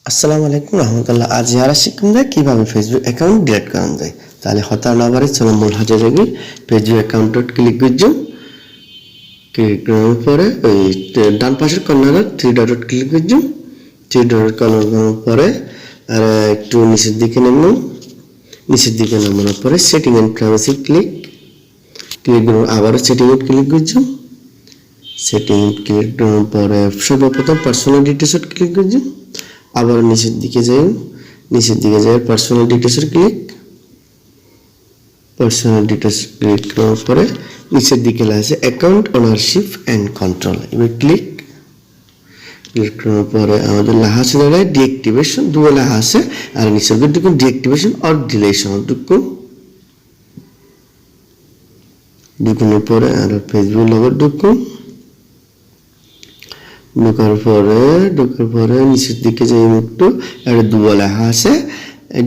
আসসালামু আলাইকুম রহমতুল্লাহ। আজ যারা শিখুন যায় কিভাবে ফেসবুক অ্যাকাউন্ট ডিলিট করা যায়। তাহলে হতা না পারে চলো মূল হাজার আগে ফেসবুক অ্যাকাউন্টত ক্লিক করছো। ক্লিক করার পরে ওই ডান পাশের কর্নারে থ্রি ডটত ক্লিক করছো। থ্রি ডট করার পরে আর একটু নিচের দিকে নামো। নিচের দিকে নামানোর পরে সেটিং অ্যান্ড প্রাইভেসি ক্লিক করে আবারও সেটিং এ ক্লিক করছো। সেটিং ক্লিক করার পরে সর্বপ্রথম পার্সোনাল ডিটেলসত ক্লিক করছো। আবার নিচের দিকে যাই, নিচের দিকে যাই পার্সোনাল ডিটেলসের ক্লিক। পার্সোনাল ডিটেলস ক্লিক করার পরে নিচের দিকে আছে অ্যাকাউন্ট ওনারশিপ অ্যান্ড কন্ট্রোল, এবার ক্লিক করার পরে আমাদের লেখা আছে দাঁড়ায় ডিঅ্যাক্টিভেশন, দুটো লেখা আছে আর নিচের দিকে ডিঅ্যাক্টিভেশন অর ডিলেশন ঢুকানোর পরে আর ফেসবুক লগত ঢোকার পরে নিচের দিকে যাই একটু আর দুটো লেখা আছে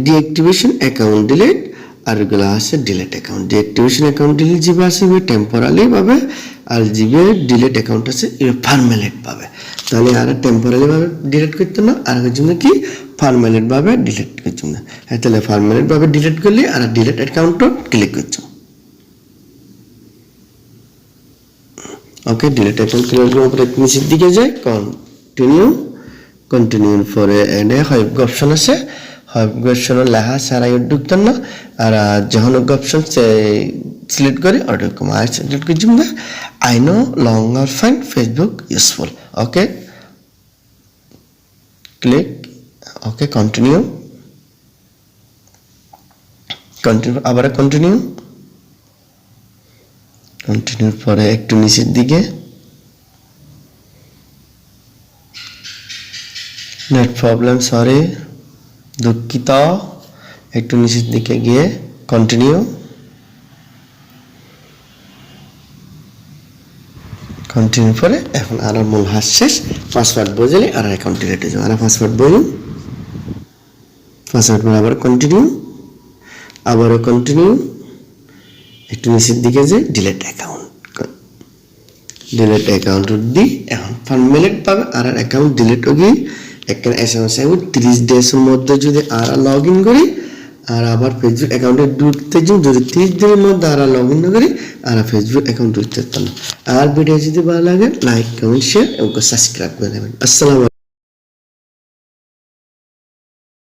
ডিঅ্যাক্টিভেশন অ্যাকাউন্ট ডিলিট আর এগুলো আছে delete account. Deactivation account delete যেভাবে আছে টেম্পোরারি ভাবে, আর যেভাবে ডিলিট অ্যাকাউন্ট আছে এটা পার্মানেন্ট ভাবে। তাহলে আর টেম্পোরারি ভাবে ডিলিট করতে না, আর এর জন্য কি পার্মানেন্ট ভাবে ডিলিট করছো না। তাহলে পার্মানেন্ট ভাবে ডিলিট করলে আর ডিলিট অ্যাকাউন্টও ক্লিক করছো। ওকে, ডিলিট অ্যাকাউন্ট ক্লিক করার পরে নিচের দিকে যায় কন্টিনিউর পরে এনে হয় অপশন আছে, হয় অপশনের লেখা সারা ঢুকতেন না আর যখন অপশন সিলেক্ট করে ওরকম আই সিলেক্ট করছি না। I no longer find Facebook useful. Okay click, okay continue আবার কন্টিনিউর পরে একটু নিচের দিকে নেট প্রবলেম, সরি দুঃখিত, একটু নিচের দিকে গিয়ে কন্টিনিউর পরে এখন আর মূল হাত শেষ, পাসওয়ার্ড বোঝালে আর অ্যাকাউন্ট ডিলিট হয়ে যাবে। আর পাসওয়ার্ড বলুন, পাসওয়ার্ড পরে আবার কন্টিনিউ, আবারও কন্টিনিউ, একটু নিচের দিকে যে ডিলিট অ্যাকাউন্ট দিই এখন পার্মানেন্ট পাবে। আর অ্যাকাউন্ট ডিলিট হয়ে একটা এসএমএস আসবে 30 ডেজের মধ্যে যদি আর লগ ইন করি আর আবার ফেসবুক অ্যাকাউন্টে ঢুকতে যাই, যদি 30 দিনের মধ্যে আর লগ ইন না করি আর ফেসবুক অ্যাকাউন্ট ঢুকতে পারতাম না। আর ভিডিও যদি ভালো লাগে লাইক কমেন্ট শেয়ার এবং সাবস্ক্রাইব করে দেবেন। আসসালামু আলাইকুম।